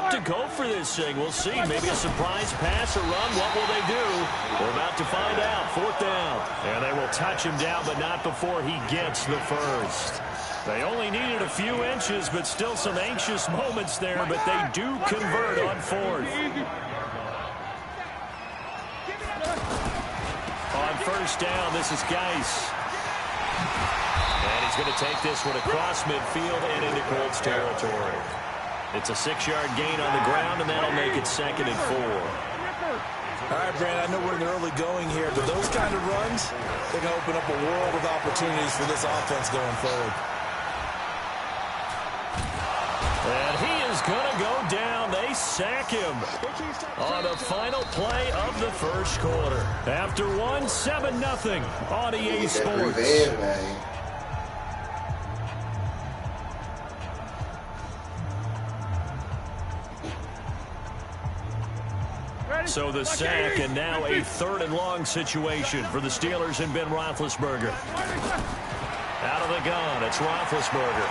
look to go for this thing. We'll see. Maybe a surprise pass or run. What will they do? We're about to find out. 4th down. And they will touch him down, but not before he gets the first. They only needed a few inches, but still some anxious moments there, but they do convert on 4th. On 1st down, this is Geis. And he's going to take this one across midfield and into Colts territory. It's a 6-yard gain on the ground, and that'll make it 2nd and 4. All right, Brandon, I know we're in the early going here, but those kind of runs, they're going to open up a world of opportunities for this offense going forward. And he is going to go down. They sack him on the final play of the first quarter. After one, 7-0 on EA Sports. So the sack, and now a 3rd and long situation for the Steelers and Ben Roethlisberger. Out of the gun, it's Roethlisberger.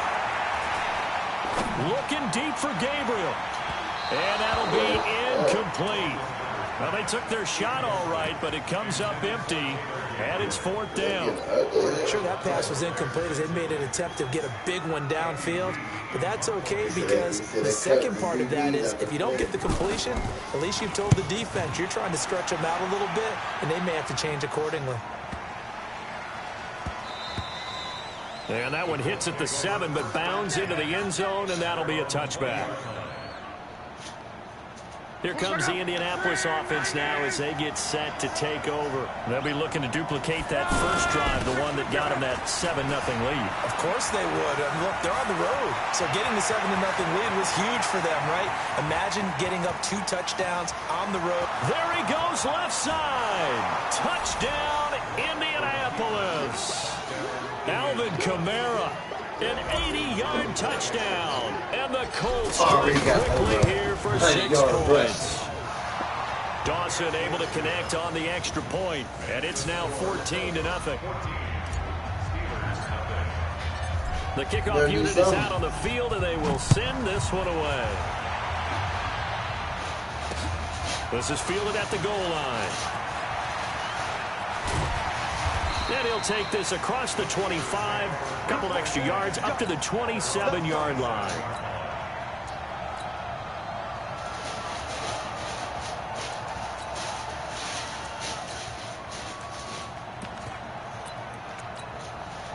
Looking deep for Gabriel. And that'll be incomplete. Well, they took their shot all right, but it comes up empty, and it's 4th down. I'm sure that pass was incomplete as they made an attempt to get a big one downfield, but that's okay because the second part of that is if you don't get the completion, at least you've told the defense you're trying to stretch them out a little bit, and they may have to change accordingly. And that one hits at the 7, but bounds into the end zone, and that'll be a touchback. Here comes the Indianapolis offense now as they get set to take over. They'll be looking to duplicate that first drive, the one that got them that 7-0 lead. Of course they would. I mean, look, they're on the road. So getting the 7-0 lead was huge for them, right? Imagine getting up 2 touchdowns on the road. There he goes, left side. Touchdown, Indianapolis. Alvin Kamara, an 80-yard touchdown. And the Colts quickly here for 6 points. Dawson able to connect on the extra point, and it's now 14-0. The kickoff unit is out on the field, and they will send this one away. This is fielded at the goal line. And he'll take this across the 25, a couple extra yards, up to the 27-yard line.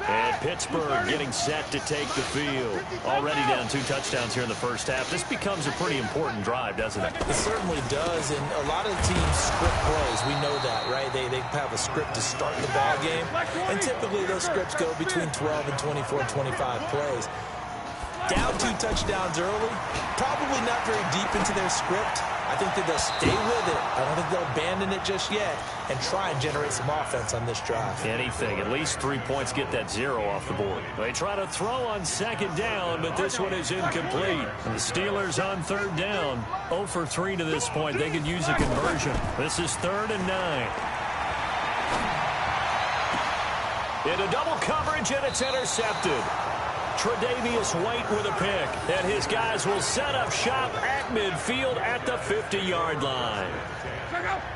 And Pittsburgh getting set to take the field. Already down 2 touchdowns here in the first half. This becomes a pretty important drive, doesn't it? It certainly does, and a lot of teams script plays. We know that, right? They have a script to start the ball game, and typically those scripts go between 12 and 24, 25 plays. Down 2 touchdowns early, probably not very deep into their script. I think that they'll stay with it. I don't think they'll abandon it just yet and try and generate some offense on this drive. Anything. At least 3 points get that 0 off the board. They try to throw on 2nd down, but this one is incomplete. And the Steelers on 3rd down. 0 for 3 to this point. They could use a conversion. This is 3rd and 9. Into double coverage, and it's intercepted. Tre'Davious White with a pick, and his guys will set up shop at midfield at the 50-yard line.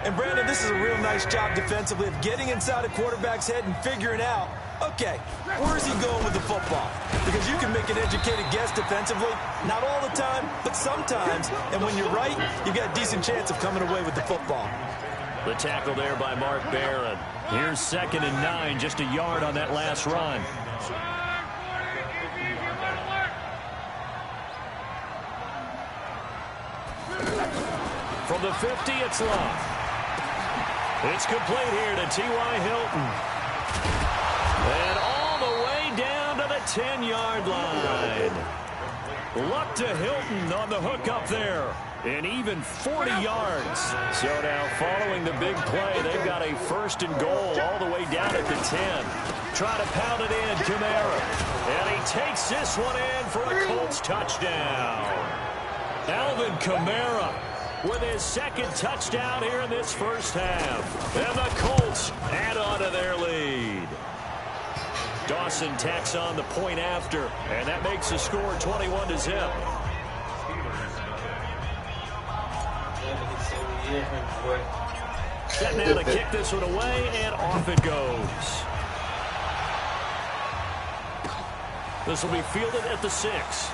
And, Brandon, this is a real nice job defensively of getting inside a quarterback's head and figuring out, okay, where's he going with the football? Because you can make an educated guess defensively, not all the time, but sometimes. And when you're right, you've got a decent chance of coming away with the football. The tackle there by Mark Barron. Here's 2nd and 9, just a yard on that last run. From the 50, it's Love. It's complete here to T.Y. Hilton. And all the way down to the 10-yard line. Luck to Hilton on the hook up there. And even 40 yards. So now following the big play, they've got a 1st and goal all the way down at the 10. Try to pound it in, Kamara. And he takes this one in for a Colts touchdown. Alvin Kamara with his 2nd touchdown here in this first half. And the Colts add on to their lead. Dawson tacks on the point after, and that makes the score 21-0. Set now to kick this one away, and off it goes. This will be fielded at the 6.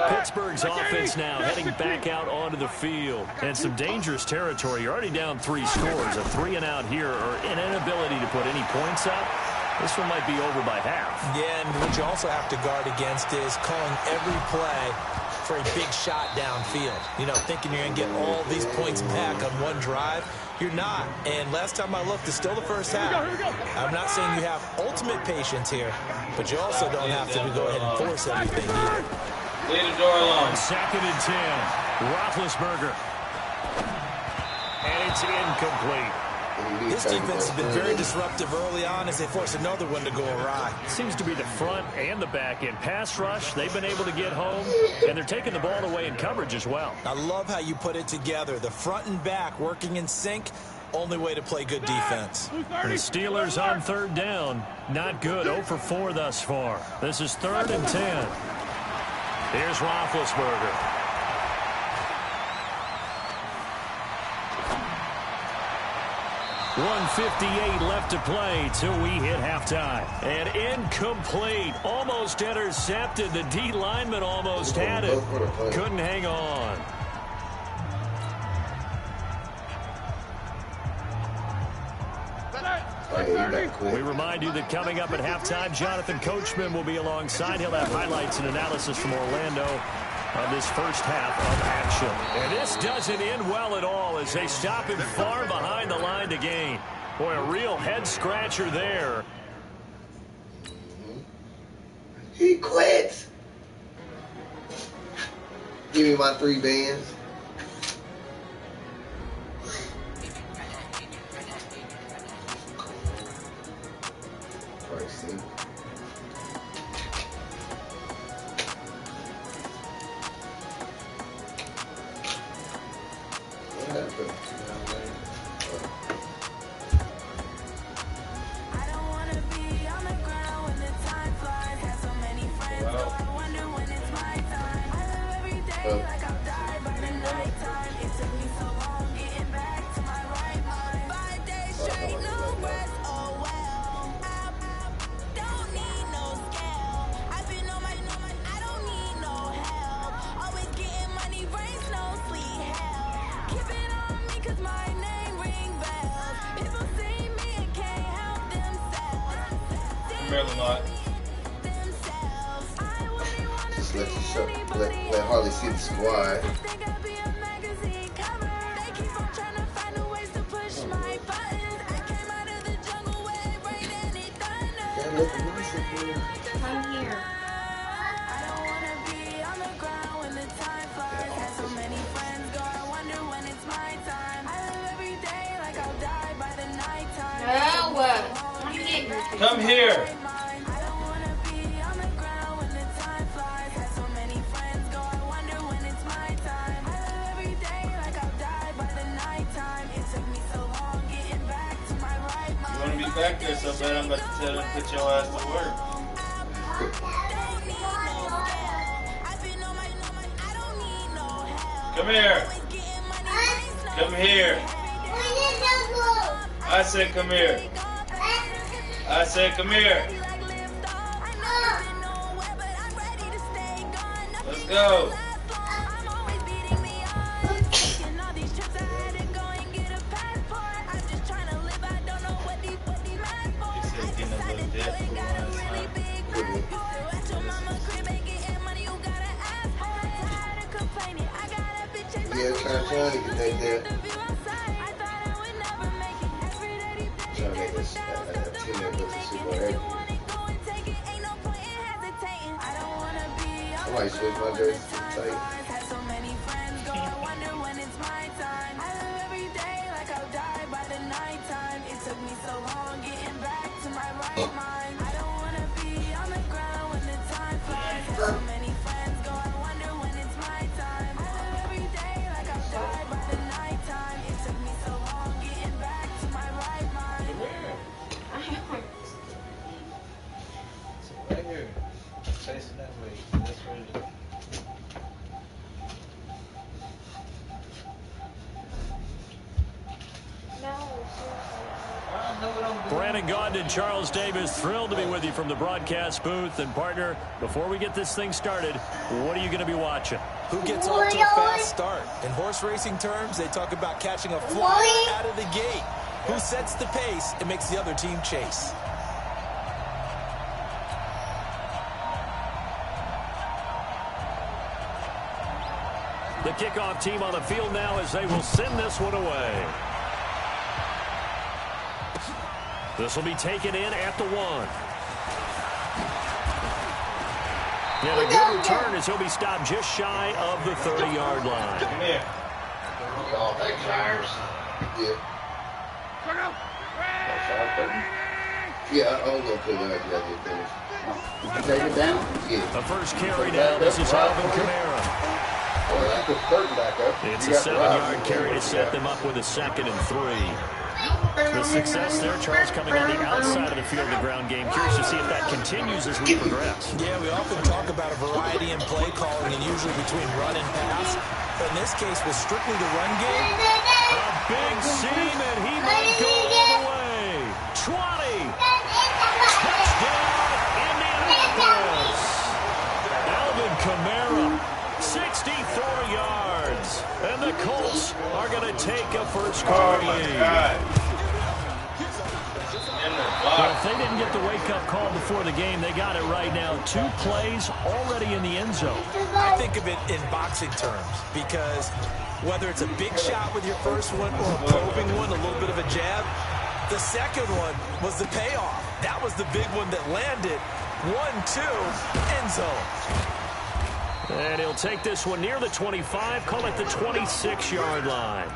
Pittsburgh's offense now heading back out onto the field. And some dangerous territory. You're already down 3 scores. A 3-and-out here, or an inability to put any points up. This one might be over by half. Yeah, and what you also have to guard against is calling every play for a big shot downfield. You know, thinking you're going to get all these points back on one drive. You're not. And last time I looked, it's still the first half. I'm not saying you have ultimate patience here, but you also don't have to go ahead and force everything either. Lead the door alone. 2nd and 10. Roethlisberger. And it's incomplete. This defense has been very disruptive early on as they force another one to go awry. Seems to be the front and the back end. Pass rush, they've been able to get home, and they're taking the ball away in coverage as well. I love how you put it together. The front and back working in sync. Only way to play good defense. The Steelers on 3rd down. Not good. 0 for 4 thus far. This is 3rd and 10. Here's Roethlisberger. 1:58 left to play till we hit halftime. And incomplete. Almost intercepted. The D lineman almost had it. Couldn't hang on. We remind you that coming up at halftime, Jonathan Coachman will be alongside. He'll have highlights and analysis from Orlando on this first half of action. And this doesn't end well at all as they stop him far behind the line to gain. Boy, a real head-scratcher there. He quits. Give me my 3 bands. Just let Harley see the squad. Come here. Come here. Back there so bad I'm about to tell them to put your ass to work. Come here. Come here. I said come here. I said come here. Let's go. Yeah, trying to get that there. Trying to make this team that looks super heavy. I might switch my jersey to tight. Brandon Gaudin and Charles Davis, thrilled to be with you from the broadcast booth. And, partner, before we get this thing started, what are you going to be watching? Who gets off to a fast start? In horse racing terms, they talk about catching a flyer out of the gate. Who sets the pace and makes the other team chase? The kickoff team on the field now as they will send this one away. This will be taken in at the 1. And a good return as he'll be stopped just shy of the 30-yard line. Come here. Y'all take shires? Yeah. Yeah, I'll go to that. Did you take it down? Yeah. A first carry now. This is Alvin Kamara. It's a 7-yard carry to set them up with a 2nd and 3. The success there, Charles, coming on the outside of the field of the ground game. Curious to see if that continues as we progress. Yeah, we often talk about a variety in play calling and usually between run and pass. But in this case, with strictly the run game, a big seam, and he might go all the way. 20. Touchdown, Indianapolis. Alvin Kamara. 64 yards. And the Colts are going to take a first-quarter lead. Well, if they didn't get the wake-up call before the game, they got it right now. 2 plays already in the end zone. I think of it in boxing terms because whether it's a big shot with your first one or a probing one, a little bit of a jab, the second one was the payoff. That was the big one that landed. 1-2, end zone. And he'll take this one near the 25, call it the 26-yard line.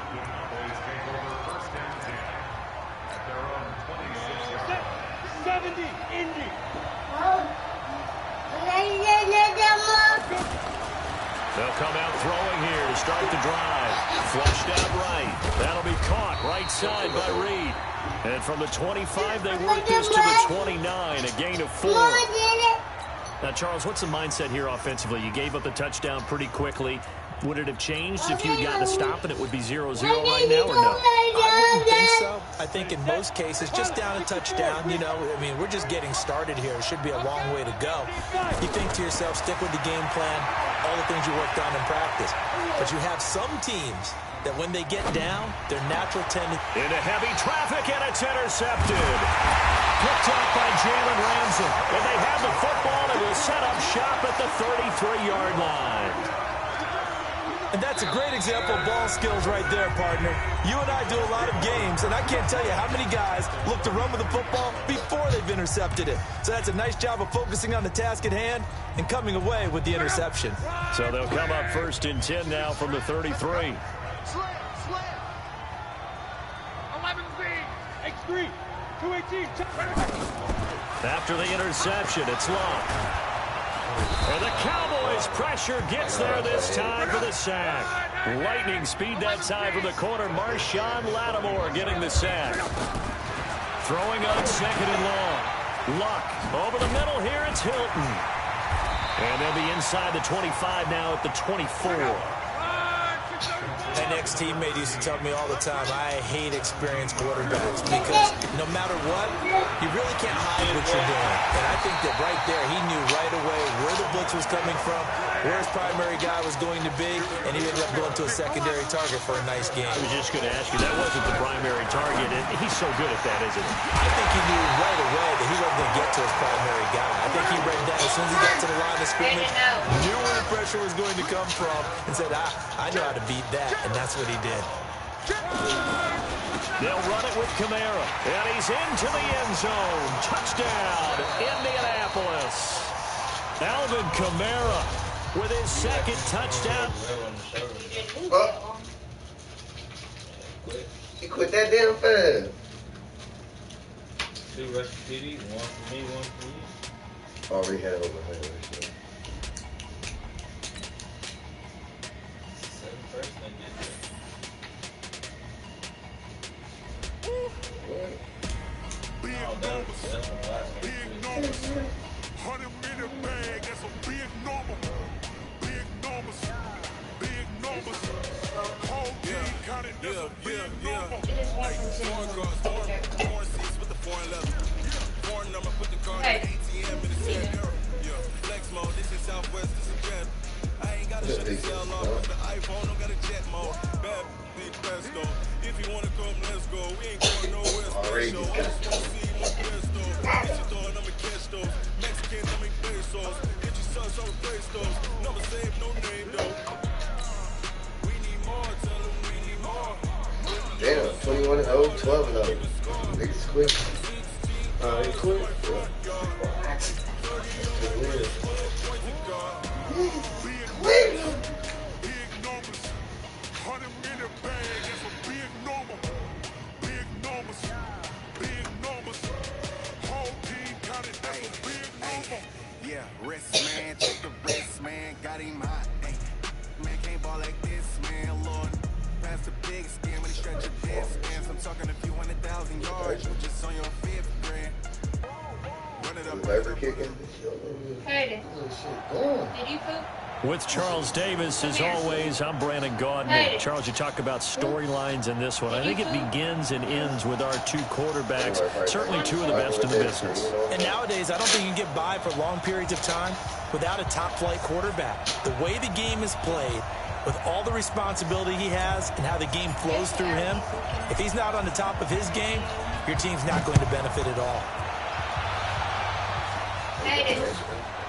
They'll come out throwing here to start the drive. Flushed out right. That'll be caught right side by Reed. And from the 25, they work this to the 29, a gain of 4. Now, Charles, what's the mindset here offensively? You gave up the touchdown pretty quickly. Would it have changed if you had gotten a stop and it would be 0-0 right now, or no? I wouldn't think so. I think in most cases, just down a touchdown, you know, I mean, we're just getting started here. It should be a long way to go. You think to yourself, stick with the game plan, all the things you worked on in practice. But you have some teams that when they get down, their natural tendency... Into heavy traffic, and it's intercepted. Picked up by Jalen Ramsey. And they have the football and will set up shop at the 33-yard line. And that's a great example of ball skills right there, partner. You and I do a lot of games, and I can't tell you how many guys look to run with the football before they've intercepted it. So that's a nice job of focusing on the task at hand and coming away with the interception. So they'll come up 1st and 10 now from the 33. After the interception, it's long. And the Cowboys' pressure gets there this time for the sack. Lightning speed that time from the corner. Marshawn Lattimore getting the sack. Throwing on 2nd and long. Luck over the middle here. It's Hilton. And they'll be inside the 25 now at the 24. An ex-teammate used to tell me all the time, I hate experienced quarterbacks because no matter what, you really can't hide what you're doing. And I think that right there, he knew right away where the blitz was coming from, where his primary guy was going to be, and he ended up going to a secondary target for a nice game. I was just going to ask you, that wasn't the primary target, and he's so good at that, isn't he? I think he knew right away that he wasn't going to get to his primary guy. I think he read that as soon as he got to the line of scrimmage, knew where the pressure was going to come from, and said, I know how to beat that. And that's what he did. They'll run it with Kamara. And he's into the end zone. Touchdown, Indianapolis. Alvin Kamara with his 2nd touchdown. Oh. He quit that damn fast. 2 rushing TDs, 1 for me, 1 for you. Already had over here. Damn, 21-0, 12-0. Niggas quit. They quit? Yeah. Yeah, wrist man, check the wrist man, got him hot. Ay, man can't ball like this, man, Lord. Pass the big scam, but he stretch your distance. I'm talking a few 100,000 yards, you just on your fifth grand. Run it up. Ever kicking? Hey, did you poop? With Charles Davis, as always, I'm Brandon Gaudin. Charles, you talk about storylines in this one. I think it begins and ends with our two quarterbacks, certainly two of the best in the business. And nowadays, I don't think you can get by for long periods of time without a top-flight quarterback. The way the game is played, with all the responsibility he has and how the game flows through him, if he's not on the top of his game, your team's not going to benefit at all.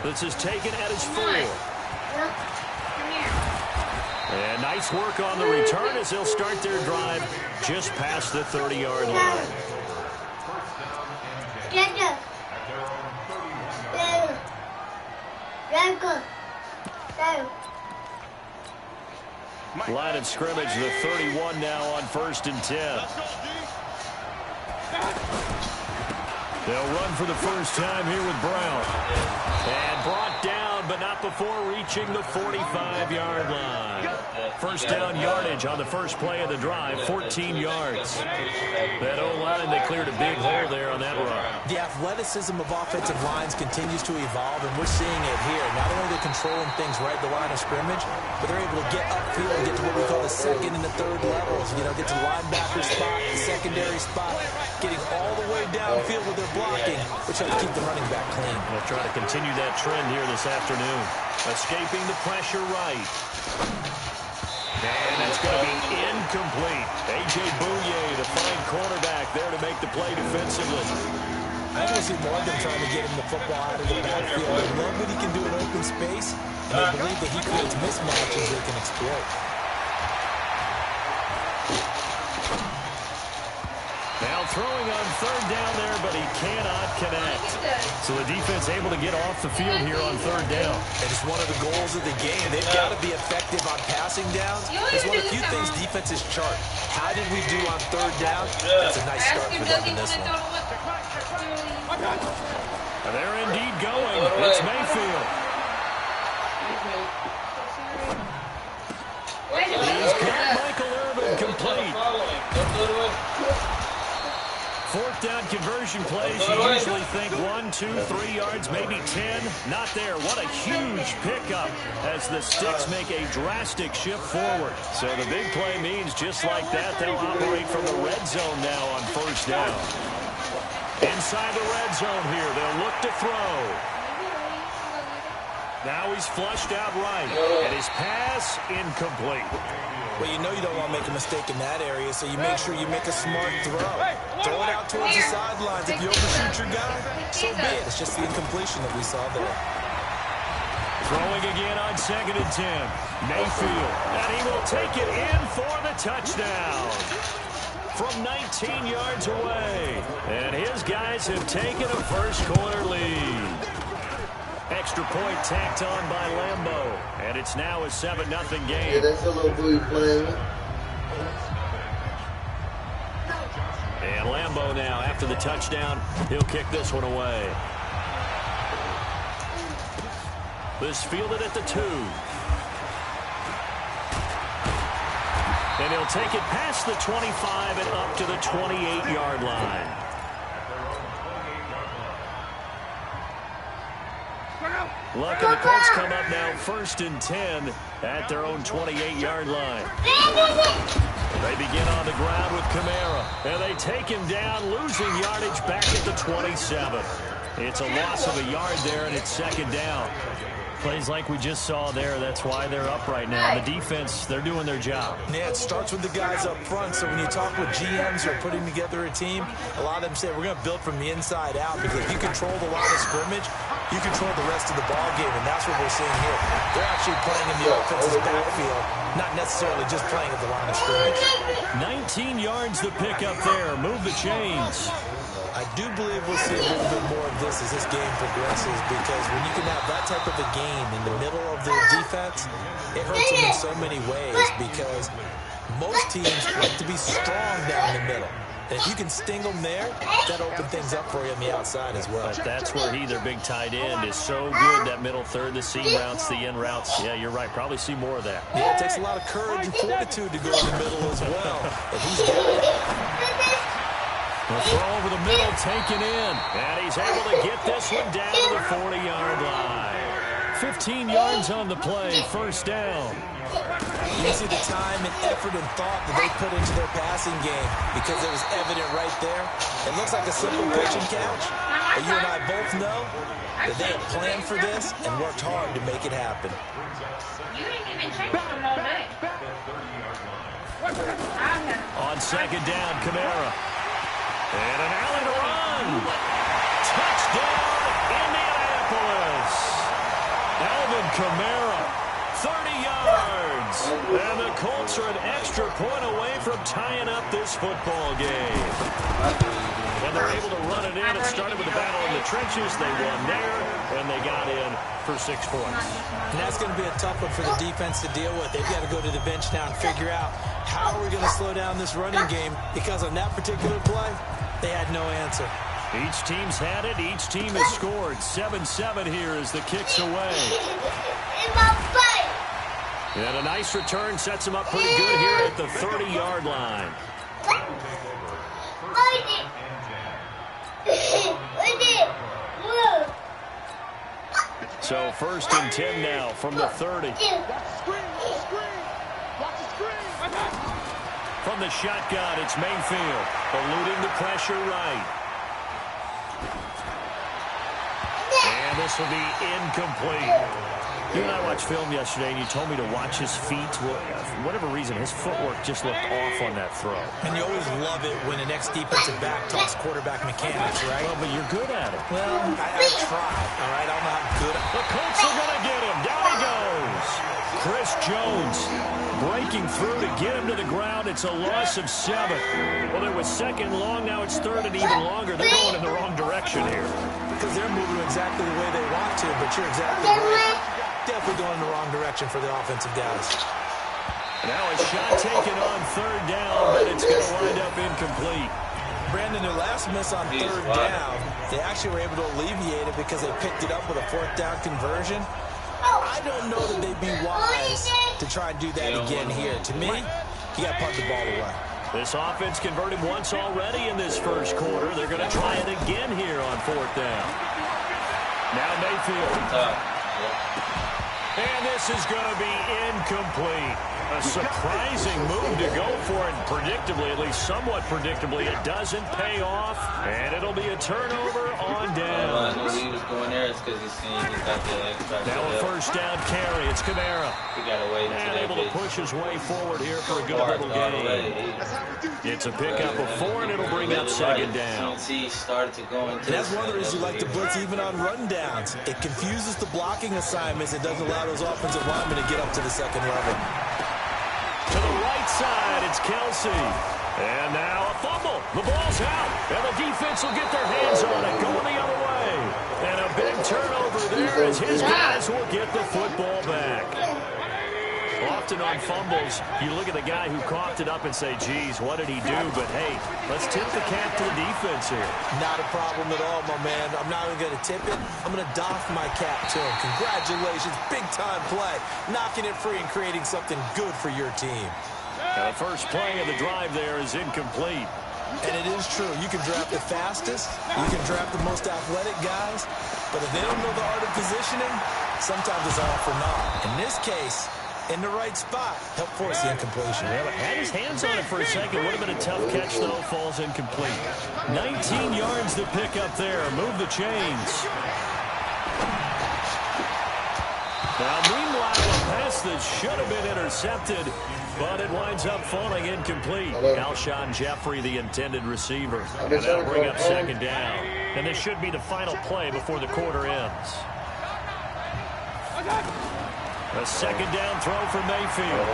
This is taken at his 4. And nice work on the return as they'll start their drive just past the 30-yard line. Line of scrimmage, the 31 now on 1st and 10. They'll run for the first time here with Brown. And brought down, but not before reaching the 45-yard line. First down yardage on the first play of the drive, 14 yards. That O-line, they cleared a big hole there on that run. The athleticism of offensive lines continues to evolve, and we're seeing it here. Not only are they controlling things right at the line of scrimmage, but they're able to get upfield and get to what we call the second and the third levels. You know, get to linebacker spot, the secondary spot, getting all the way downfield with their blocking, which helps keep the running back clean. They'll try to continue that trend here this afternoon. Escaping the pressure right. And it's going to be incomplete. A.J. Bouye, the fine cornerback, there to make the play defensively. I think we'll see more of them trying to get him the football out of the backfield. They love what he can do in open space, and they believe that he creates mismatches they can exploit. Now throwing on 3rd down there, but he cannot connect. So the defense able to get off the field here on 3rd down. And it's one of the goals of the game. They've got to be effective on passing downs. It's one of the few things defenses chart. How did we do on 3rd down? That's a nice start for them in this one. They're indeed going. It's Mayfield. He's got Michael Irvin complete. 4th down conversion plays, you usually think 1, 2, 3 yards, maybe 10. Not there. What a huge pickup as the Sticks make a drastic shift forward. So the big play means just like that, they'll operate from the red zone now on 1st down. Inside the red zone here, they'll look to throw. Now he's flushed out right, and his pass incomplete. Well, you know you don't want to make a mistake in that area, so you make sure you make a smart throw. Throw it out towards the sidelines. If you overshoot your guy, so be it. It's just the incompletion that we saw there. Throwing again on 2nd and 10. Mayfield, and he will take it in for the touchdown. From 19 yards away. And his guys have taken a first-quarter lead. Extra point tacked on by Lambo. And it's now a 7-0 game. Yeah, that's a little blue playing. And Lambo now, after the touchdown, he'll kick this one away. This fielded at the 2. And he'll take it past the 25 and up to the 28-yard line. Look, and the Colts come up now 1st and 10 at their own 28-yard line. They begin on the ground with Kamara, and they take him down, losing yardage back at the 27. It's a loss of a yard there, and it's 2nd down. Plays like we just saw there. That's why they're up right now. The defense, they're doing their job. Yeah, it starts with the guys up front. So when you talk with GMs who are putting together a team, a lot of them say we're going to build from the inside out, because if you control the line of scrimmage, you control the rest of the ball game, and that's what we're seeing here. They're actually playing in the offense's backfield, not necessarily just playing at the line of scrimmage. 19 yards to pick up there. Move the chains. I do believe we'll see a little bit more of this as this game progresses, because when you can have that type of a game in the middle of the defense, it hurts them in so many ways, because most teams like to be strong down the middle. And if you can sting them there, that opens things up for you on the outside as well. But that's where their big tight end, is so good, that middle third, the seam routes, the in routes. Yeah, you're right. Probably see more of that. Yeah, it takes a lot of courage and fortitude to go in the middle as well. And he's got it. The throw over the middle, taken in. And he's able to get this one down to the 40-yard line. 15 yards on the play, 1st down. You see the time and effort and thought that they put into their passing game, because it was evident right there. It looks like a simple pitch and catch, but you and I both know that they had planned for this and worked hard to make it happen. You didn't even check them all day. On 2nd down, Kamara. And an alley to run. Touchdown, Indianapolis. Alvin Kamara, 30 yards. And the Colts are an extra point away from tying up this football game. And they're able to run it in. It started with the battle in the trenches. They won there, and they got in for 6 points. And that's going to be a tough one for the defense to deal with. They've got to go to the bench now and figure out how are we going to slow down this running game, because on that particular play, they had no answer. Each team's had it. Each team has scored. 7-7 here as the kick's away. And a nice return sets them up pretty good here at the 30-yard line. So 1st and 10 now from the 30. From the shotgun, it's Mayfield, eluding the pressure right. And this will be incomplete. You and I watched film yesterday, and you told me to watch his feet. Well, for whatever reason, his footwork just looked off on that throw. And you always love it when an ex-defensive back talks quarterback mechanics, right? Well, but you're good at it. Well, I tried, all right? I don't know how good. The Colts are going to get him. Down he goes. Chris Jones breaking through to get him to the ground. It's a loss of 7. Well, it was 2nd long. Now it's 3rd and even longer. They're going in the wrong direction here. Because they're moving exactly the way they want to, but you're exactly right. Definitely going in the wrong direction for the offensive guys. Now a shot taken on 3rd down, but it's going to wind up incomplete. Brandon, their last miss on 3rd down, they actually were able to alleviate it because they picked it up with a 4th down conversion. I don't know that they'd be wise to try and do that again here. To me, you got to punt the ball away. This offense converted once already in this 1st quarter. They're going to try it again here on 4th down. Now Mayfield. And this is going to be incomplete. A surprising move to go for it. Predictably, at least somewhat predictably, it doesn't pay off. And it'll be a turnover on downs. He was going there, it's because he's got the extra. Now a 1st down carry. It's Kamara. He got away and able to push his way forward here for a good little game. It's a pickup of 4, and it'll bring up 2nd down. CNC started to go into. And that's one of the reasons you like to blitz even on rundowns. It confuses the blocking assignments. It doesn't allow those offensive linemen to get up to the 2nd level. To the right side, it's Kelsey. And now a fumble. The ball's out. And the defense will get their hands on it, going the other way. And a big turnover there as his guys will get the football back. Often on fumbles, you look at the guy who coughed it up and say, geez, what did he do? But, hey, let's tip the cap to the defense here. Not a problem at all, my man. I'm not even going to tip it. I'm going to doff my cap to him. Congratulations. Big-time play. Knocking it free and creating something good for your team. Now, the first play of the drive there is incomplete. And it is true. You can draft the fastest. You can draft the most athletic guys. But if they don't know the art of positioning, sometimes it's all for naught. In this case, in the right spot, help force the incompletion. Yeah, had his hands on it for a second. Would have been a tough catch, though. Falls incomplete. 19 yards to pick up there. Move the chains. Now, meanwhile, a pass that should have been intercepted, but it winds up falling incomplete. Alshon Jeffrey, the intended receiver. And that'll bring up second down. And this should be the final play before the quarter ends. A second down throw for Mayfield.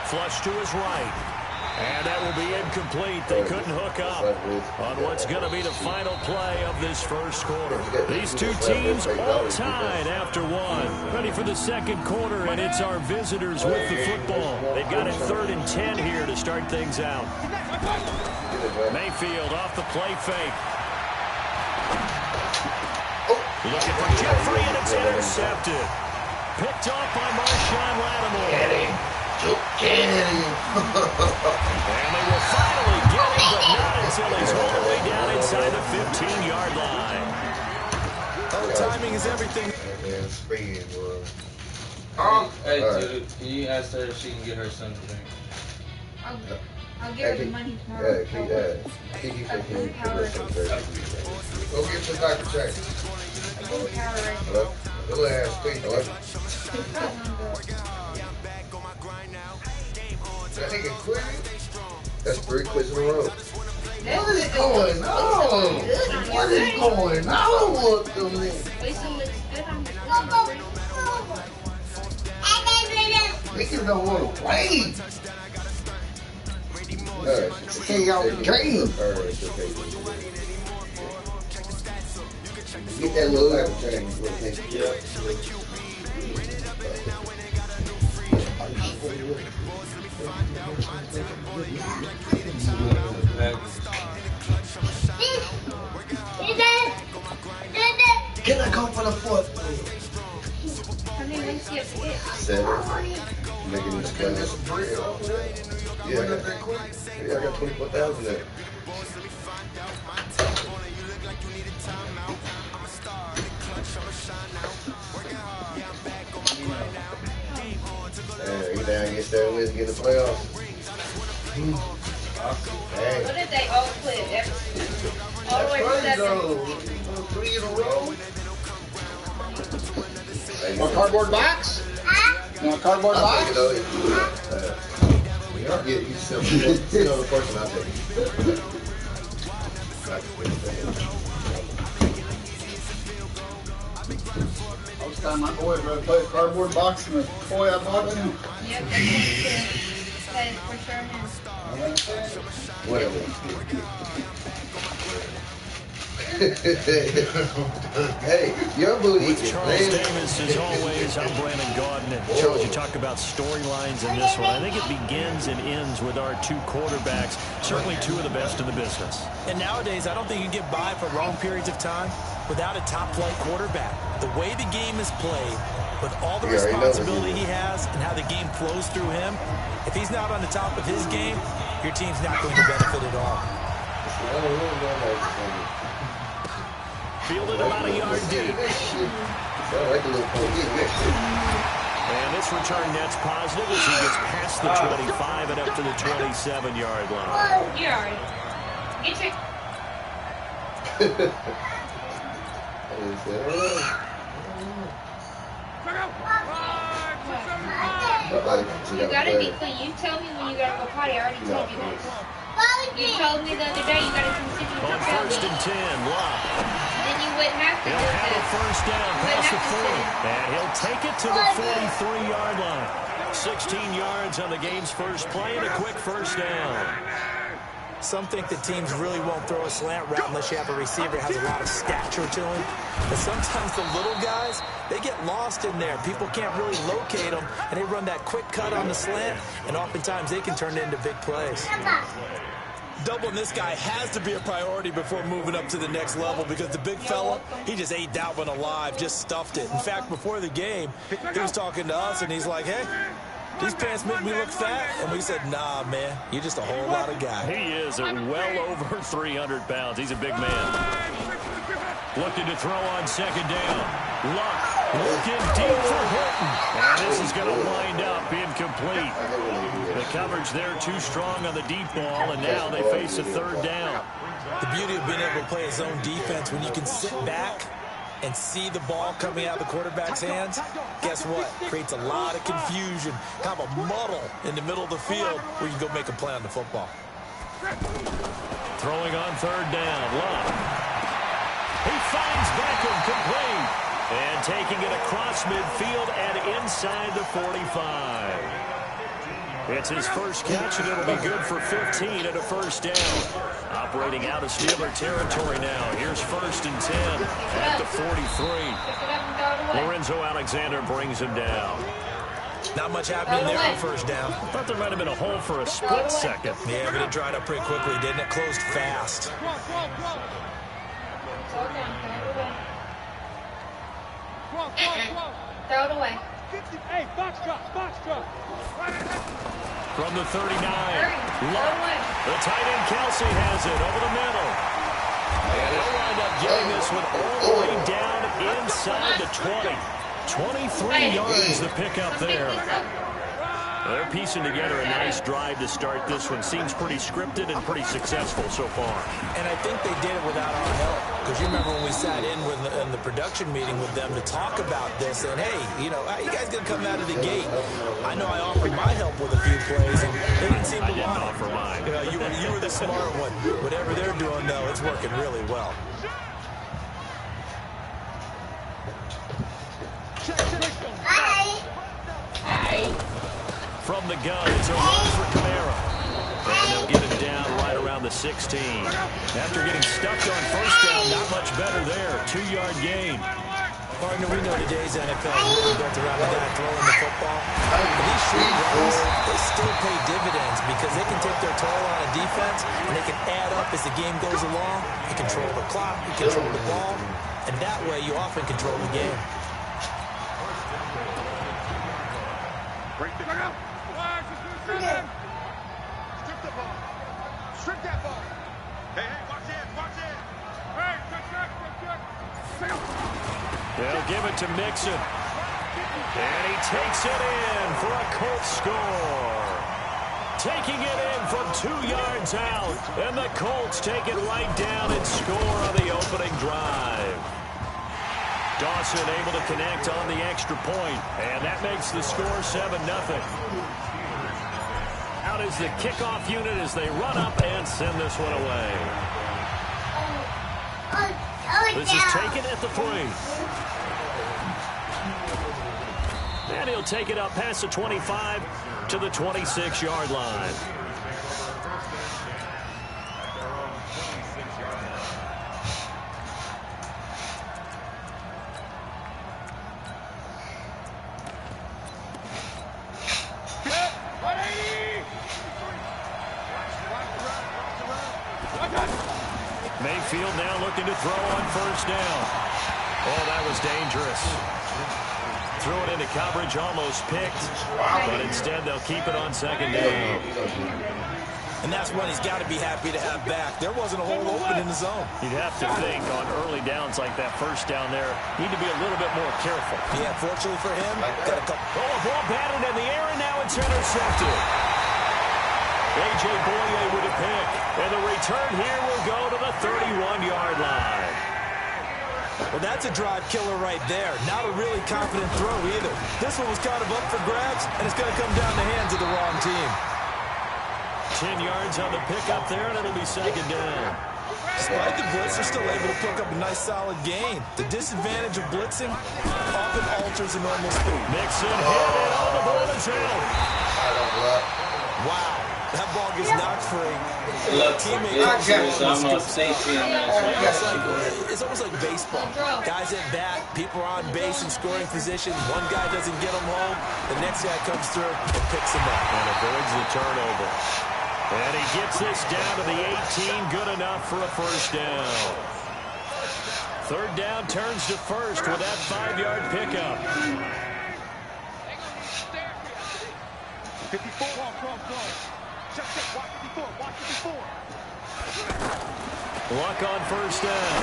Flush to his right. And that will be incomplete. They couldn't hook up on what's going to be the final play of this first quarter. These two teams all tied after one. Ready for the second quarter, and it's our visitors with the football. They've got it 3rd and 10 here to start things out. Mayfield off the play fake. Looking for Jeffrey, and it's intercepted. Picked off by Marshawn Lattimore. Get him. And they will finally get him, but not until he's all the way down inside the 15-yard line. Oh, timing is everything. Speed, bro. Hey, dude, can you ask her if she can get her son to drink? I'll give her the money tomorrow. Kiki said he can give her some dirty. Go get the doctor check. Hello? Little ass speed, hello? That nigga quit? That's 3 quits in a row. What is going on? What is going on with them niggas? Niggas don't want to play. Stay out the game. Get that little apple change. Yeah. Can I come for the 4th? Seven. Making this class. Yeah, I got 24,000 there. He down against that list, get the playoffs. Hey. What did they all quit? All the way to 7. 3 in a row. Want a cardboard box? Want a cardboard box? Yeah, you the person I'll take. I was telling my boy to play a cardboard box in the toy I bought him. Yep, that is for sure him. Whatever. Hey, your booty With Charles Davis, as always, I'm Brandon Gaudin. And Charles, you talk about storylines in this one. I think it begins and ends with our 2 quarterbacks, certainly 2 of the best in the business. And nowadays, I don't think you can get by for long periods of time without a top-flight quarterback. The way the game is played, with all the responsibility he has and how the game flows through him, if he's not on the top of his game, your team's not going to benefit at all. Fielded about a yard deep. And this return net's positive as he gets past the 25 and up to the 27-yard line. You're all right. Get your... You gotta be clean. You tell me when you gotta go potty. I already told you this. You told me the other day you gotta consider your On 1st and 10, Locke. Then you wouldn't have to do He'll have a this. first down past the 40. And he'll take it to the 43-yard line. 16 yards on the game's first play and a quick first down. Some think that teams really won't throw a slant route unless you have a receiver that has a lot of stature to him. But sometimes the little guys, they get lost in there. People can't really locate them, and they run that quick cut on the slant, and oftentimes they can turn it into big plays. Doubling this guy has to be a priority before moving up to the next level because the big fella, he just ate that one alive, just stuffed it. In fact, before the game, he was talking to us, and he's like, hey, these pants make me look fat. And we said, nah, man, you're just a whole lot of guy. He is at well over 300 pounds. He's a big man. Looking to throw on second down. Luck looking deep for Hilton. And this is going to wind up incomplete. The coverage there too strong on the deep ball, and now they face a third down. The beauty of being able to play his own defense, when you can sit back and see the ball coming out of the quarterback's hands, guess what? Creates a lot of confusion, kind of a muddle in the middle of the field where you can go make a play on the football. Throwing on third down. Luck. He finds Beckham complete. And taking it across midfield and inside the 45. It's his first catch, and it'll be good for 15 and a first down. Operating out of Steeler territory now. Here's 1st and 10 at the 43. Lorenzo Alexander brings him down. Not much happening there on first down. I thought there might have been a hole for a split second. Yeah, but it dried up pretty quickly, didn't it? Closed fast. Throw it away. Hey, box drop. From the 39, Luck. The tight end Kelsey has it over the middle. And he'll wind up getting this one all the way down inside the 20. 23 yards the pickup there. They're piecing together a nice drive to start this one. Seems pretty scripted and pretty successful so far. And I think they did it without our help. Because you remember when we sat in the production meeting with them to talk about this, and hey, you know, how you guys going to come out of the gate? I know I offered my help with a few plays, and they didn't seem to want it. Offer mine. You know, you were the smart one. Whatever they're doing, though, it's working really well. From the gun, it's a run for Kamara. And they'll get him down right around the 16. After getting stuck on first down, not much better there. 2-yard gain. Partner, we know today's NFL is really built around the guy throwing the football. But these short runs, they still pay dividends because they can take their toll on a defense and they can add up as the game goes along. You control the clock, you control the ball, and that way you often control the game. Break the ground. Strip the ball. Strip that ball. Hey, watch it. Hey, check. They'll give it to Mixon. And he takes it in for a Colts score. Taking it in from 2 yards out. And the Colts take it right down and score on the opening drive. Dawson able to connect on the extra point, and that makes the score 7-0. Out is the kickoff unit as they run up and send this one away. This is taken at the 3. And he'll take it up past the 25 to the 26-yard line. Mayfield now looking to throw on first down. Oh, that was dangerous. Threw it into coverage, almost picked, but instead they'll keep it on second down. And that's one he's got to be happy to have back. There wasn't a hole open in the zone. You'd have to think on early downs like that first down there, need to be a little bit more careful. Yeah, fortunately for him, got a couple. Oh, a ball batted in the air, and now it's intercepted. A.J. Boye with a pick. And the return here will go to the 31-yard line. Well, that's a drive killer right there. Not a really confident throw either. This one was kind of up for grabs, and it's going to come down the hands of the wrong team. 10 yards on the pickup there, and it'll be second down. Despite the blitz, they're still able to pick up a nice, solid gain. The disadvantage of blitzing often alters the normal speed. Mixon hit it on the ball is out. Wow. That ball gets knocked free. Teammate almost safety on that. It's almost like baseball. Guys at bat, people are on base in scoring position. One guy doesn't get them home. The next guy comes through and picks them up. And avoids the turnover. And he gets this down to the 18. Good enough for a first down. Third down turns to first with that 5-yard pickup. 54. Check. Watch it before. Luck on first down.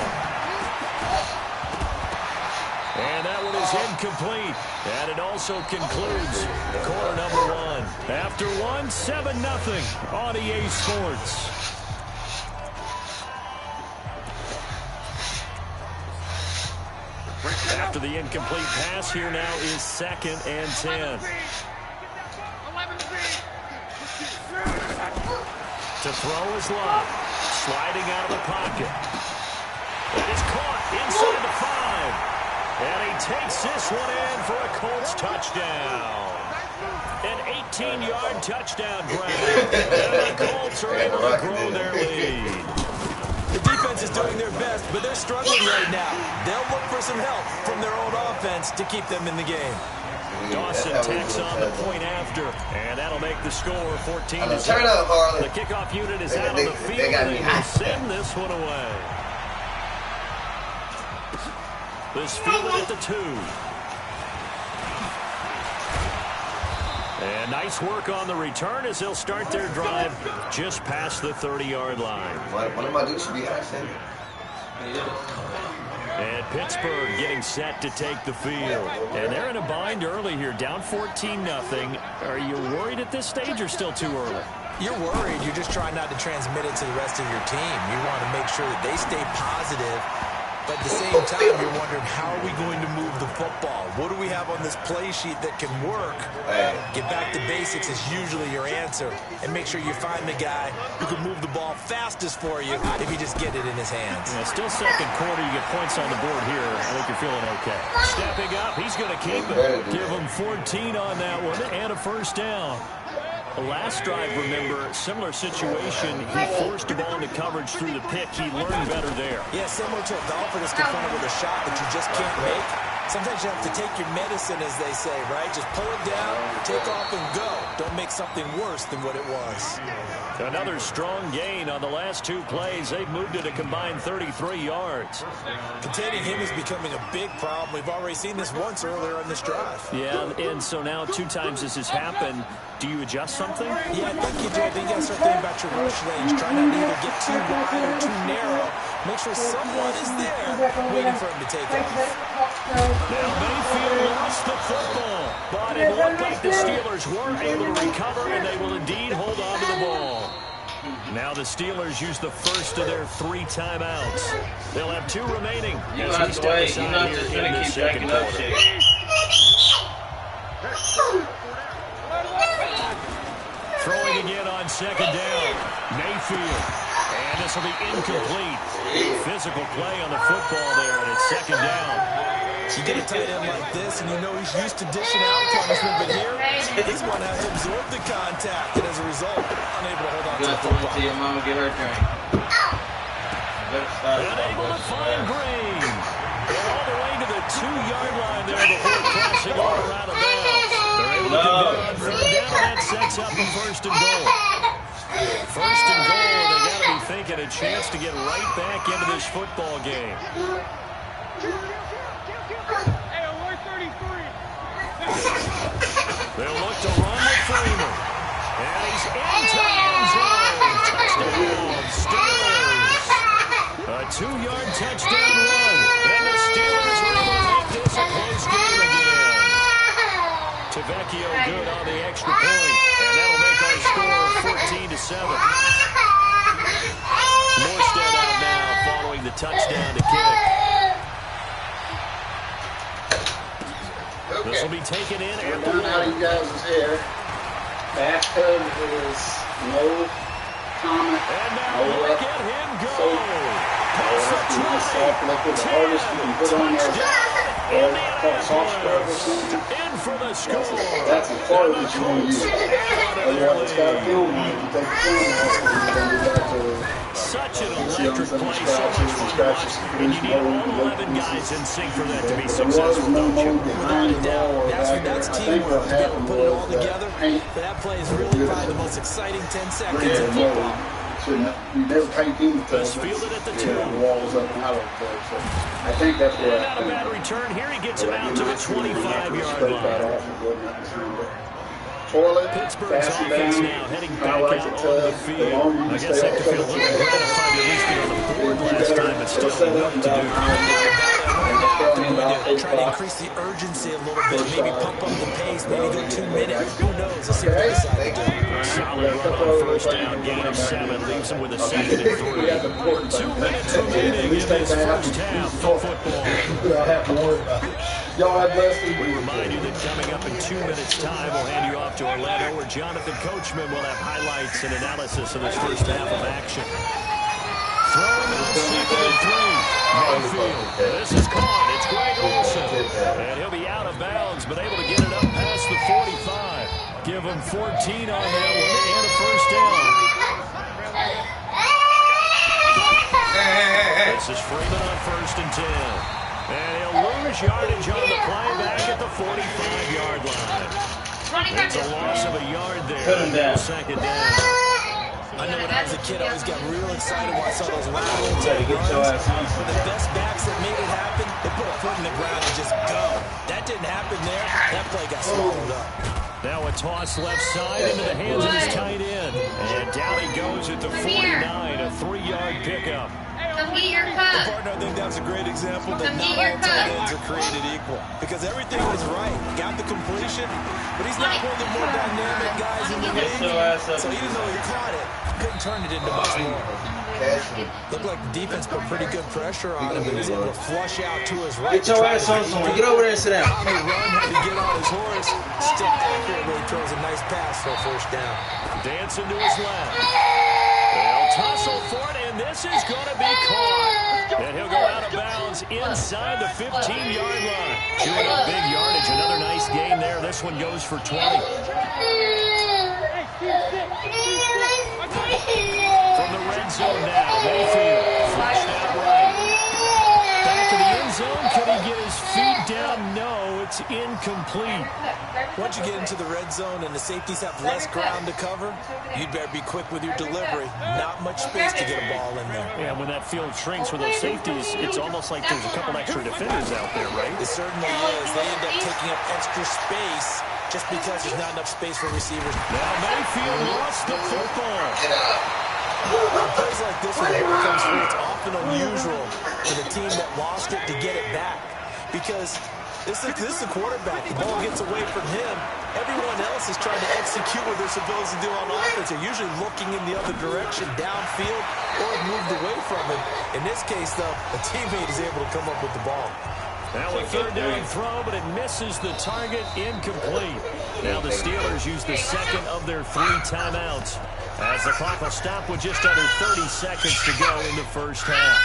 And that one is incomplete. And it also concludes quarter number one. After one, 7-0 on EA Sports. After the incomplete pass, here now is 2nd and 10. To throw is Love. Sliding out of the pocket. That is caught inside the 5. And he takes this one in for a Colts touchdown. An 18-yard touchdown grab. And the Colts are able to grow their lead. The defense is doing their best, but they're struggling right now. They'll look for some help from their own offense to keep them in the game. Dawson tacks on the point after, and that'll make the score 14-0. Turn up, Harley. The kickoff unit is out on the field, and they will send this one away. This fielded at the 2. And nice work on the return as they'll start their drive just past the 30-yard line. One of my dudes should be accent. And Pittsburgh getting set to take the field. And they're in a bind early here, down 14-0. Are you worried at this stage or still too early? You're worried. You're just trying not to transmit it to the rest of your team. You want to make sure that they stay positive. But at the same time, you're wondering, how are we going to move the football? What do we have on this play sheet that can work? Get back to basics is usually your answer. And make sure you find the guy who can move the ball fastest for you if you just get it in his hands. Yeah, still second quarter. You get points on the board here. I think you're feeling okay. Stepping up, he's going to keep it. Give him 14 on that one and a first down. Last drive, remember, similar situation. He forced the ball into coverage through the pick. He learned better there. Yeah, similar to a golfer that's confronted with a shot that you just can't make. Sometimes you have to take your medicine, as they say, right? Just pull it down, take off, and go. Don't make something worse than what it was. Another strong gain on the last 2 plays. They've moved it a combined 33 yards. Containing him is becoming a big problem. We've already seen this once earlier on this drive. Yeah, and so now 2 times this has happened. Do you adjust something? Yeah, I think you do. I think you got to start thinking about your rush range. Try not to either get too wide or too narrow. Make sure someone is there waiting for him to take off. Now Mayfield lost the football, but it looked like the Steelers were able to recover, and they will indeed hold on to the ball. Now the Steelers use the first of their 3 timeouts. They'll have 2 remaining as we step aside here in the second quarter. Throwing again on second down. Mayfield. And this will be incomplete. Physical play on the football there, and it's second down. You get a tight end like this, and you know he's used to dishing out punishment, but here, this one has to absorb the contact, and as a result, unable to hold on to the football. See your mama get her drink. Unable to find Green. All the way to the 2-yard line there before crossing over out of bounds. They're able to convert on third down. That sets up a first and goal. First and goal, and they got to be thinking a chance to get right back into this football game. They'll look to run with Freeman. And he's into the end zone. Touchdown, Steelers. A 2-yard touchdown run. And the Steelers are able to make this a close game again. Tavecchio good on the extra point. And that'll make our score 14-7. Morstead out now following the touchdown to kick. This will be taken in at the 1. Out of you guys' hair. Bathtub is no comment. And now look at him go. Soft liquid, the hardest you can put on there. Or soft scrub or something. In for the score. That's the part that you want to use. Otherwise, it's got a film on it. You take the film off and you can do that to... Such an electric play, so much fun to watch. And you need all 11 guys in sync for that to be successful, don't you? Without a doubt. That's teamwork to be able to put it all together. But that play is really probably the most exciting 10 seconds in football. You never paint anything. Just fielded at the 2. The walls up and out of there. So I think that's what. And not a bad return. Here he gets him out to the 25-yard line. toilet, Pittsburgh's pass it offense down, now heading kind back of like out a onto tub. the The field. longer you I stay guess they on have to top feel a of little gratified to at least get on the board last time, but it'll still set work up to about do. 9 minutes. And it's starting They're about going 8 to try to o'clock. increase the urgency a little bit. First Maybe drive. pump up the pace. That'll Maybe go be 2 it. minutes. Who knows? Let's see what they decide to do. Solid run on first down, gain of 7, leaves them with a second and 3. 2 minutes remaining in this first half of football. I have to worry about it. Y'all have blessed week. We remind you that coming up in 2 minutes' time, we'll hand you off to Orlando, where Jonathan Coachman will have highlights and analysis of this first half of action. Throwing on second and 3. Mayfield. This is caught. It's Greg Olsen. And he'll be out of bounds, but able to get it up past the 45. Give him 14 on that one and a first down. This is Freeman on first and 10. And he'll lose yardage on the play back at the 45-yard line. It's a loss of a yard there. Second down. I know when I was a kid, I always got real excited when I saw those lateral type runs. When the best backs that made it happen, they put a foot in the ground and just go. That didn't happen there. That play got swallowed up. Now a toss left side into the hands of his tight end. And down he goes at the 49, a 3-yard pickup. Come get your cup. Partner, I think that's a great example that Come not get your all tight cup. ends are created equal. Because everything was right. Got the completion, but he's not one of the more dynamic guys in the league. So even though he caught it, couldn't turn it into much more. Looked like the defense put pretty good pressure on him, but he was able to flush out to his right. Get your ass on somewhere. Get over there and sit down. On the run, had to get on his horse. Still accurately throws a nice pass for a first down. Dancing to his left. They'll tussle for it, and this is going to be caught. And he'll go out of bounds inside the 15-yard line. Chewing up big yardage. Another nice gain there. This one goes for 20. From the red zone now, Mayfield flushed out right. Back to the end zone. Can he get his feet down? No, it's incomplete. Once you get into the red zone and the safeties have less ground to cover, you'd better be quick with your delivery. Not much space to get a ball in there. And when that field shrinks with those safeties, it's almost like there's a couple extra defenders out there, right? It certainly is. They end up taking up extra space just because there's not enough space for receivers. Now Mayfield lost the football. On plays like this, when the ball comes through, it's often unusual for the team that lost it to get it back. Because this is a quarterback. The ball gets away from him. Everyone else is trying to execute what they're supposed to do on offense. They're usually looking in the other direction, downfield, or moved away from him. In this case, though, a teammate is able to come up with the ball. Now a third down throw, but it misses the target, incomplete. Now the Steelers use the second of their 3 timeouts, as the clock will stop with just under 30 seconds to go in the first half.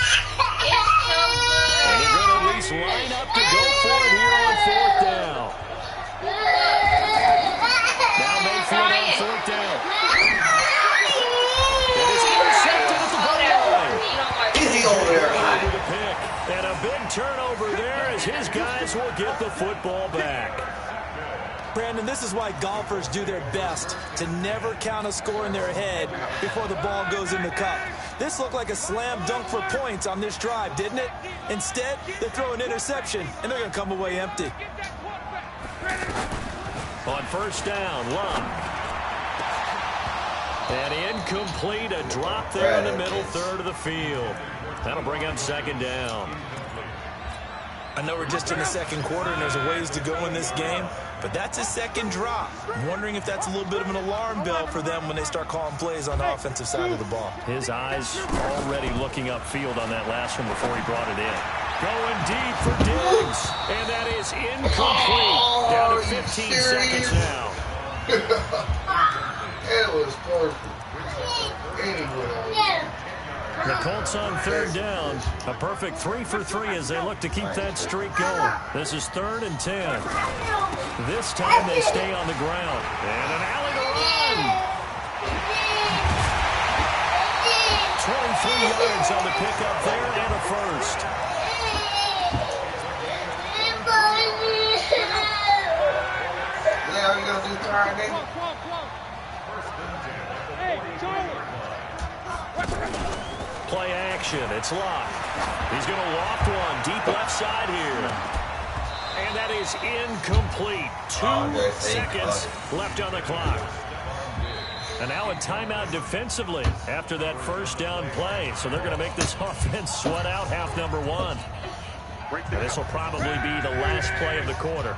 And they're going to at least line up to go for it here on 4th down. Now Mayfield on 4th down. It is intercepted at the goal line. Is he over there? With a pick. And a big turnover there as his guys will get the football back. Brandon, this is why golfers do their best to never count a score in their head before the ball goes in the cup. This looked like a slam dunk for points on this drive, didn't it? Instead, they throw an interception, and they're going to come away empty. On first down, Love. And incomplete, a drop there in the middle third of the field. That'll bring up second down. I know we're just in the second quarter and there's a ways to go in this game, but that's a second drop. I'm wondering if that's a little bit of an alarm bell for them when they start calling plays on the offensive side of the ball. His eyes already looking upfield on that last one before he brought it in. Going deep for Diggs, and that is incomplete. Down to 15 seconds now. It was perfect. Anyway. The Colts on third down. A perfect 3 for 3 as they look to keep that streak going. This is 3rd and 10. This time they stay on the ground. And an alley to run. 23 yards on the pickup there and a first. Yeah, you gonna do Friday? Play action. It's locked. He's going to loft one deep left side here. And that is incomplete. 2 seconds left on the clock. And now a timeout defensively after that first down play. So they're going to make this offense sweat out half number 1. And this will probably be the last play of the quarter.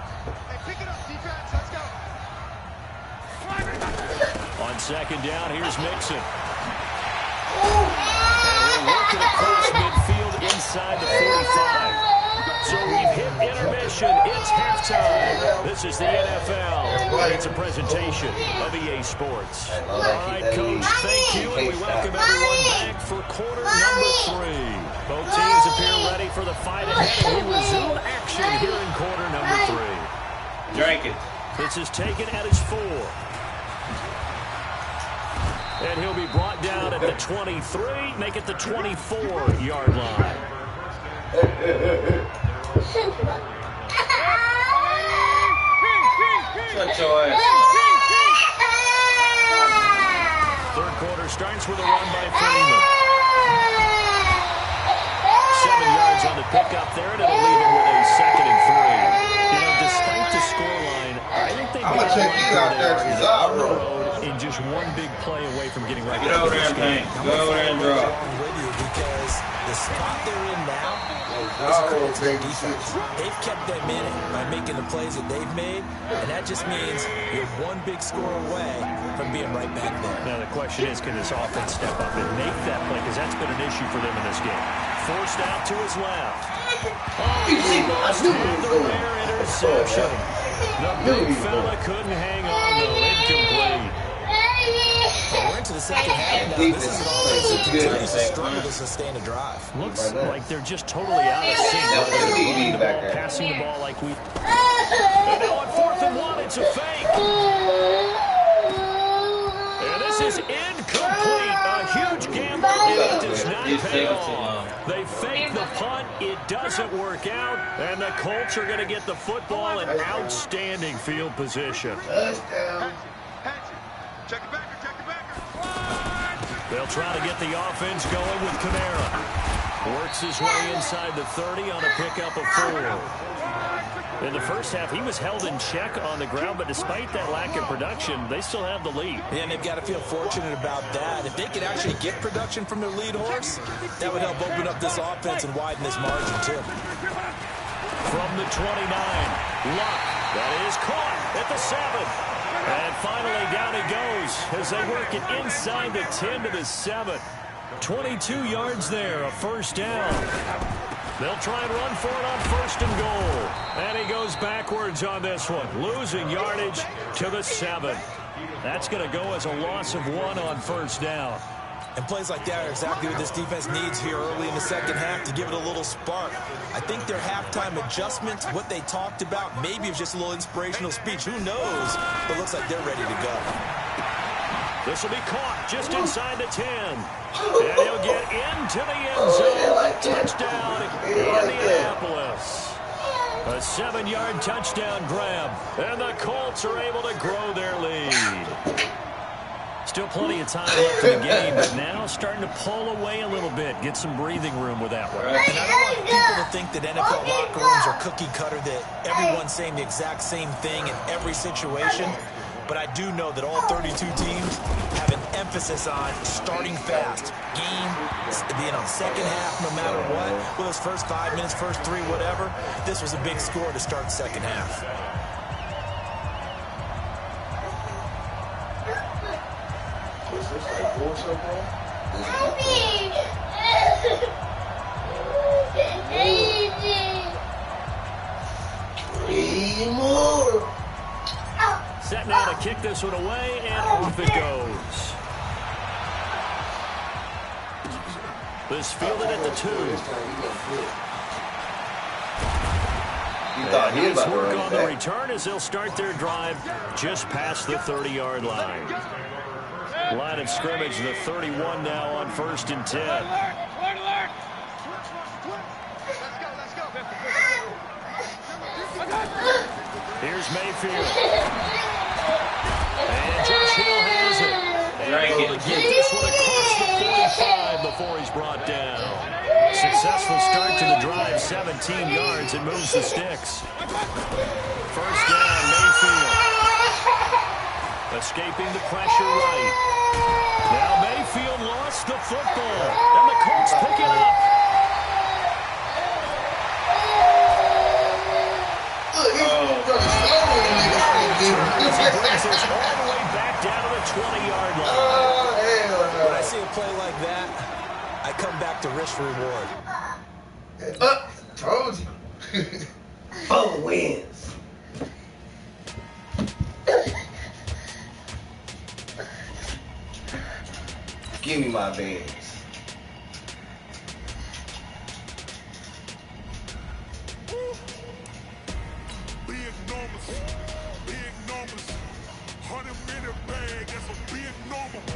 On second down, here's Mixon. And he'll work it across midfield inside the 45. So we've hit intermission. It's halftime. This is the NFL. It's a presentation of EA Sports. All right, Coach, thank you. And we welcome everyone back for quarter number 3. Both teams appear ready for the fight ahead. And we resume action here in quarter number 3. Drink it. This is taken at his 4. And he'll be brought down at the 23, make it the 24-yard line. Shut your ass. Third quarter starts with a run by Freeman. 7 yards on the pickup there, and it'll leave him with a 2nd and 3. You know, despite the scoreline, I think they made on the road in just one big play away from getting right back to this game. Go over there and draw. Because the spot they're in now is critical to their defense. They've kept them in it by making the plays that they've made, and that just means you're one big score away from being right back there. Now the question is, can this offense step up and make that play? Because that's been an issue for them in this game. Forced out to his left. Oh, he must have the rare interception. The big fella couldn't hang on, though. Incomplete. We're into the second half now. This is an offense that continues to struggle to sustain a drive. Looks like they're just totally out of sync. They're running the ball, passing the ball like we... And now on 4th and 1, it's a fake. And this is incomplete. A huge gamble, and it does not pay off. They fake the punt. It doesn't work out. And the Colts are going to get the football in outstanding field position. Touchdown. Check it back. They'll try to get the offense going with Kamara. Works his way inside the 30 on a pickup of 4. In the first half, he was held in check on the ground, but despite that lack of production, they still have the lead. Yeah, and they've got to feel fortunate about that. If they could actually get production from their lead horse, that would help open up this offense and widen this margin, too. From the 29, Luck. That is caught at the 7. And finally, down he goes as they work it inside the 10 to the 7. 22 yards there, a first down. They'll try and run for it on 1st and goal. And he goes backwards on this one, losing yardage to the 7. That's going to go as a loss of 1 on 1st down. And plays like that are exactly what this defense needs here early in the second half to give it a little spark. I think their halftime adjustments, what they talked about, maybe it was just a little inspirational speech. Who knows? But it looks like they're ready to go. This will be caught just inside the 10. And he'll get into the end zone. Touchdown, Indianapolis. A 7-yard touchdown grab. And the Colts are able to grow their lead. Still plenty of time left in the game, but now starting to pull away a little bit, get some breathing room with that one. And I don't want people to think that NFL locker rooms are cookie cutter, that everyone's saying the exact same thing in every situation. But I do know that all 32 teams have an emphasis on starting fast. Game, second half, no matter what. Well, those first 5 minutes, first 3, whatever. This was a big score to start second half. Set now to kick this one away, and off it goes. This fielded at the 2. And nice work on the return as they'll start their drive just past the 30-yard line. Line of scrimmage, the 31 now on 1st and 10. Alert! Here's Mayfield. And Josh Hill has it. And able to get this one across the 45 before he's brought down. Successful start to the drive, 17 yards. It moves the sticks. First down, Mayfield. Escaping the pressure right. Now Mayfield lost the football, and the Colts pick it up. He brings us all the way back down to the 20-yard line. When I see a play like that, I come back to risk reward. Told you. 4 wins. Give me my bands.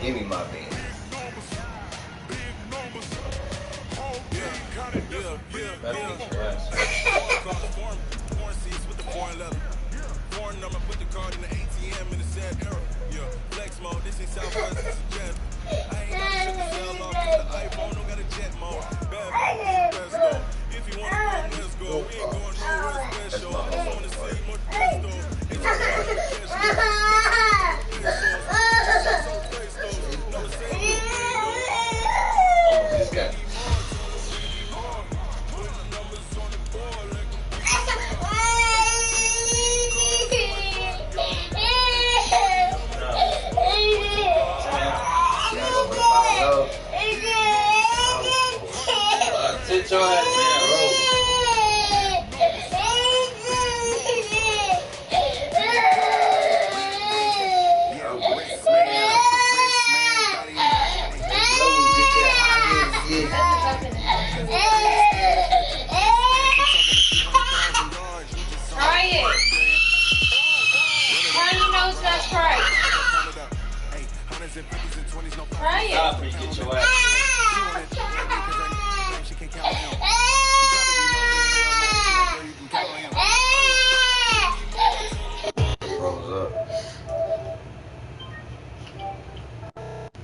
Give me my bands. Foreign number, put the card in the ATM in the sad era. Yeah, flex mode, this ain't Southwest, this is jet. I ain't got to shut the cell off, the iPhone don't got a jet mode. Bad best though. If you wanna come, let's go. We ain't going nowhere special. I just wanna see more presto. If you want to This guy. Sit your ass down. Try it. Try your nose, that's right. Try it. Stop me, get your